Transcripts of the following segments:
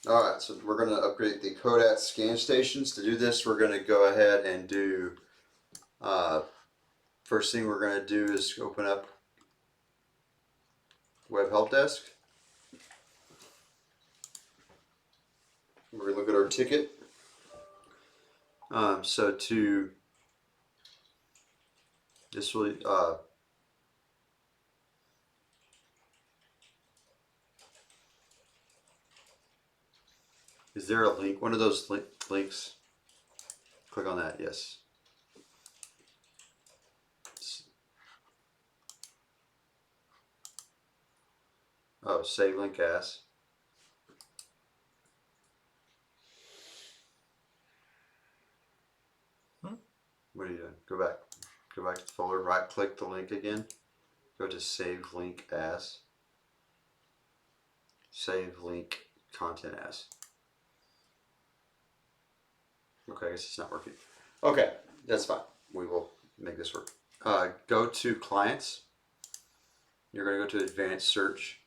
Alright, so we're going to upgrade the Kodak scan stations. To do this, we're going to go ahead and do, first thing we're going to do is open up Web Help Desk. We're going to look at our ticket. So to, this will, is there a link? One of those links? Click on that, yes. Oh, save link as. What are you doing? Go back. Go back to the folder, right click the link again. Go to save link as. Save link content as. Okay, I guess it's not working. Okay, that's fine. We will make this work. Go to clients. You're going to go to advanced search.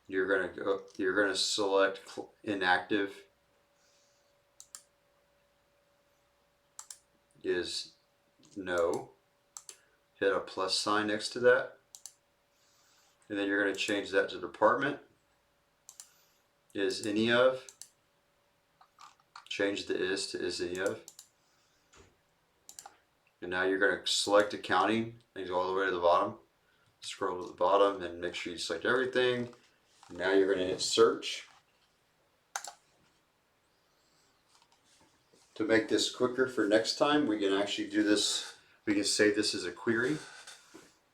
You're going to select inactive is no. Hit a plus sign next to that. And then you're going to change that to department. Is any of. Change the is to is any of. And now you're going to select accounting and go all the way to the bottom. Scroll to the bottom and make sure you select everything. And now you're going to hit search. To make this quicker for next time, we can actually do this. We can save this as a query.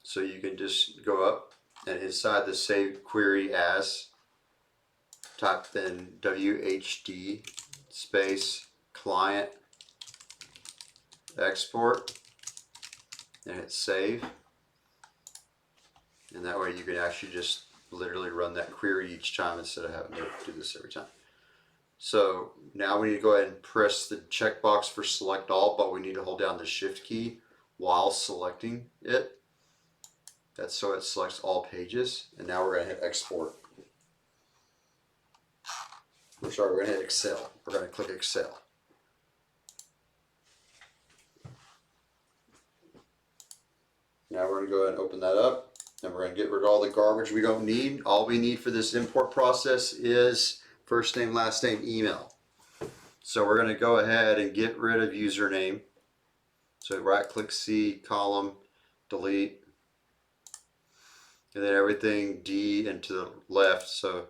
So you can just go up and inside the save query as, type then WHD space client export and hit save. And that way you can actually just literally run that query each time instead of having to do this every time. So now we need to go ahead and press the checkbox for select all, but we need to hold down the shift key while selecting it. That's so it selects all pages. And now we're going to hit export. We're going to hit Excel. We're going to click Excel. Now we're going to go ahead and open that up. And we're going to get rid of all the garbage we don't need. All we need for this import process is first name, last name, email. So we're going to go ahead and get rid of username. So right click C, column, delete. And then everything D and to the left. So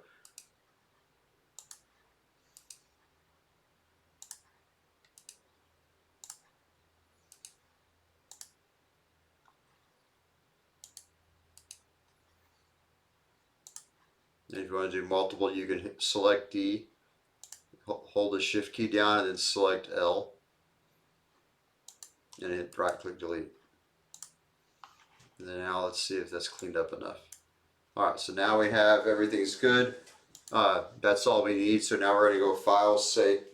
if you want to do multiple, you can hit select D, hold the shift key down and then select L. And hit right click delete. And then now let's see if that's cleaned up enough. Alright, so now we have everything's good. That's all we need. So now we're going to go file,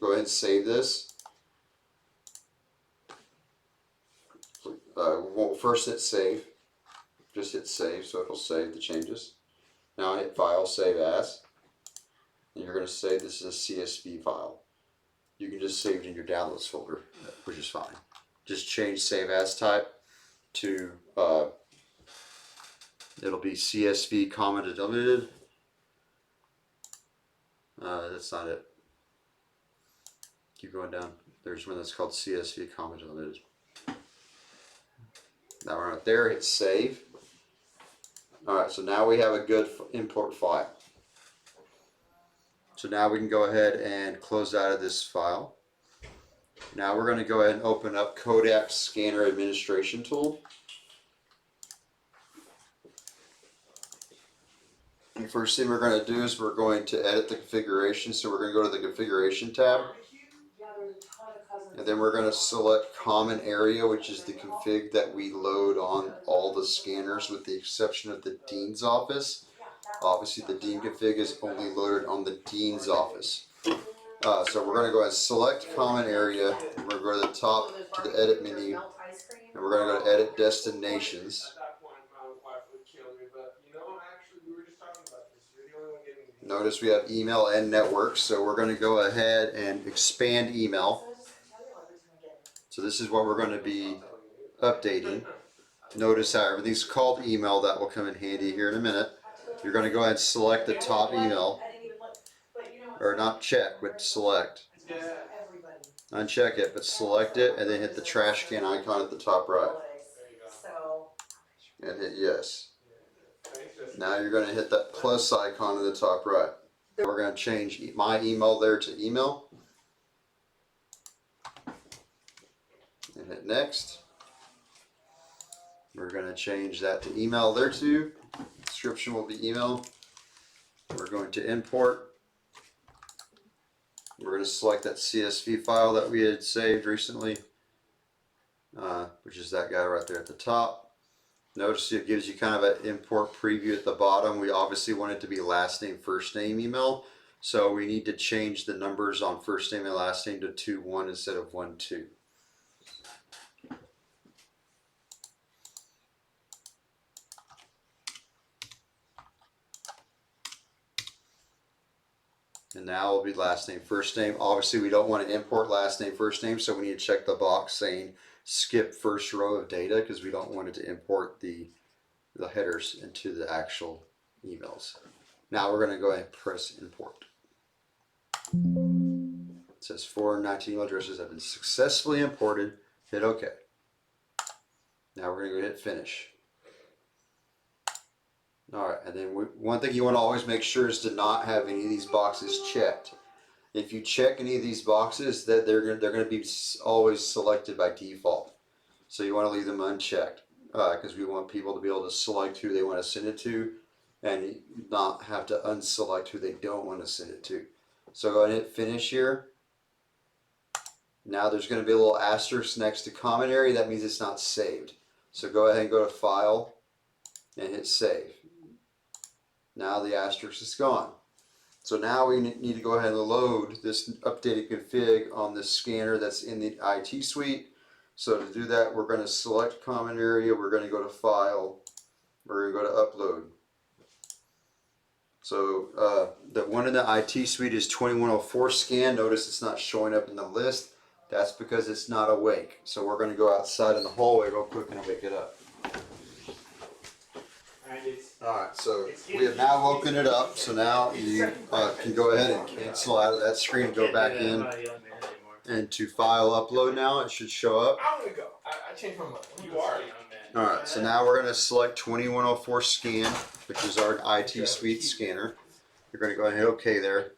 go ahead and save this. We'll first hit save. Just hit save so it'll save the changes. Now hit file, save as. And you're going to say this is a CSV file. You can just save it in your downloads folder, which is fine. Just change save as type to it'll be CSV commented deleted. That's not it. Keep going down. There's one that's called CSV commented deleted. Now we're not there. Hit save. Alright, so now we have a good import file. So now we can go ahead and close out of this file. Now we're going to go ahead and open up Kodak Scanner Administration Tool. The first thing we're going to do is we're going to edit the configuration. So we're going to go to the configuration tab. And then we're going to select common area, which is the config that we load on all the scanners with the exception of the Dean's office. Obviously the Dean config is only loaded on the Dean's office. So we're going to go ahead and select common area. And we're going to go to the top to the edit menu. And we're going to go to edit destinations. Notice we have email and network, so we're going to go ahead and expand email. So this is what we're going to be updating. Notice how everything's called email. That will come in handy here in a minute. You're going to go ahead and select the top email, or not check, but select. Uncheck it, but select it, and then hit the trash can icon at the top right. And hit yes. Now you're going to hit that plus icon at the top right. We're going to change my email there to email. And hit next. We're going to change that to email there too. Description will be email. We're going to import. We're going to select that CSV file that we had saved recently, which is that guy right there at the top. Notice it gives you kind of an import preview at the bottom. We obviously want it to be last name, first name email. So we need to change the numbers on first name and last name to 2-1 instead of 1-2. And now it'll be last name, first name. Obviously we don't want to import last name, first name, so we need to check the box saying skip first row of data because we don't want it to import the headers into the actual emails. Now we're going to go ahead and press import. It says 419 email addresses have been successfully imported. Hit OK. Now we're going to go hit finish. Alright, and then one thing you want to always make sure is to not have any of these boxes checked. If you check any of these boxes, that they're going to be always selected by default. So you want to leave them unchecked because we want people to be able to select who they want to send it to and not have to unselect who they don't want to send it to. So go ahead and hit finish here. Now there's going to be a little asterisk next to common area. That means it's not saved. So go ahead and go to file and hit save. Now the asterisk is gone. So now we need to go ahead and load this updated config on this scanner that's in the IT suite. So to do that, we're going to select common area. We're going to go to file. We're going to go to upload. So the one in the IT suite is 2104 scan. Notice it's not showing up in the list. That's because it's not awake. So we're going to go outside in the hallway real quick and wake it up. Alright, so we have now woken it up, so now you can go ahead and cancel out of that screen and go back in and to file upload now. It should show up. I'm gonna go. I changed my mind. You are. Alright, so now we're going to select 2104 scan, which is our IT suite scanner. You're going to go ahead and hit OK there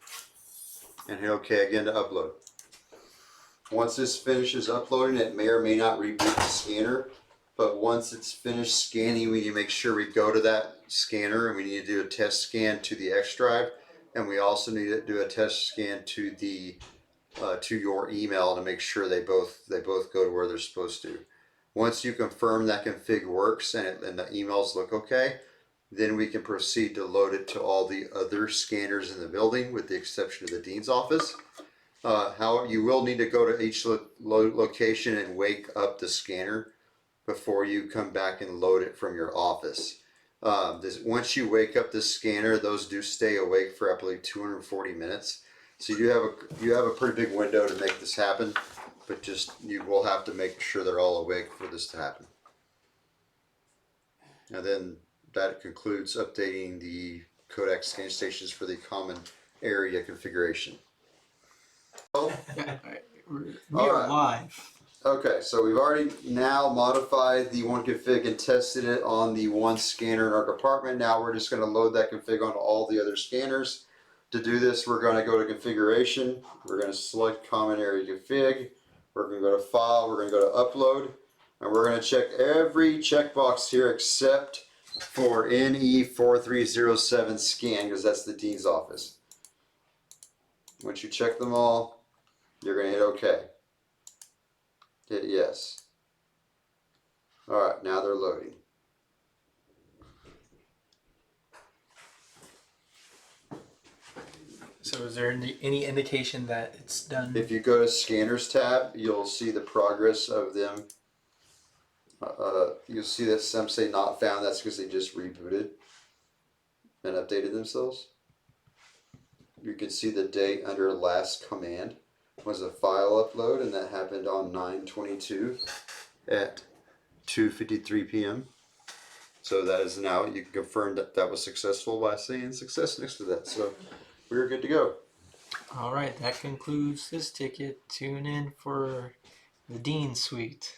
and hit OK again to upload. Once this finishes uploading, it may or may not reboot the scanner. But once it's finished scanning, we need to make sure we go to that scanner and we need to do a test scan to the X drive, and we also need to do a test scan to the to your email to make sure they both go to where they're supposed to. Once you confirm that config works and the emails look okay, then we can proceed to load it to all the other scanners in the building, with the exception of the dean's office. However, you will need to go to each location and wake up the scanner before you come back and load it from your office. Once you wake up the scanner, those do stay awake for I believe 240 minutes. So you have a pretty big window to make this happen, but you will have to make sure they're all awake for this to happen. And then that concludes updating the Kodak scan stations for the common area configuration. We are live. Okay, so we've already now modified the one config and tested it on the one scanner in our department. Now we're just going to load that config onto all the other scanners. To do this, we're going to go to configuration. We're going to select common area config. We're going to go to file. We're going to go to upload. And we're going to check every checkbox here except for NE4307 scan, because that's the dean's office. Once you check them all, you're going to hit OK. Hit yes. Alright, now they're loading. So is there any indication that it's done? If you go to Scanners tab, you'll see the progress of them. You'll see that some say not found. That's because they just rebooted and updated themselves. you can see the date under last command was a file upload, and that happened on 9/22 at 2:53 p.m. So that is now, you can confirm that that was successful by saying success next to that. So we're good to go. All right, that concludes this ticket. Tune in for the Dean Suite.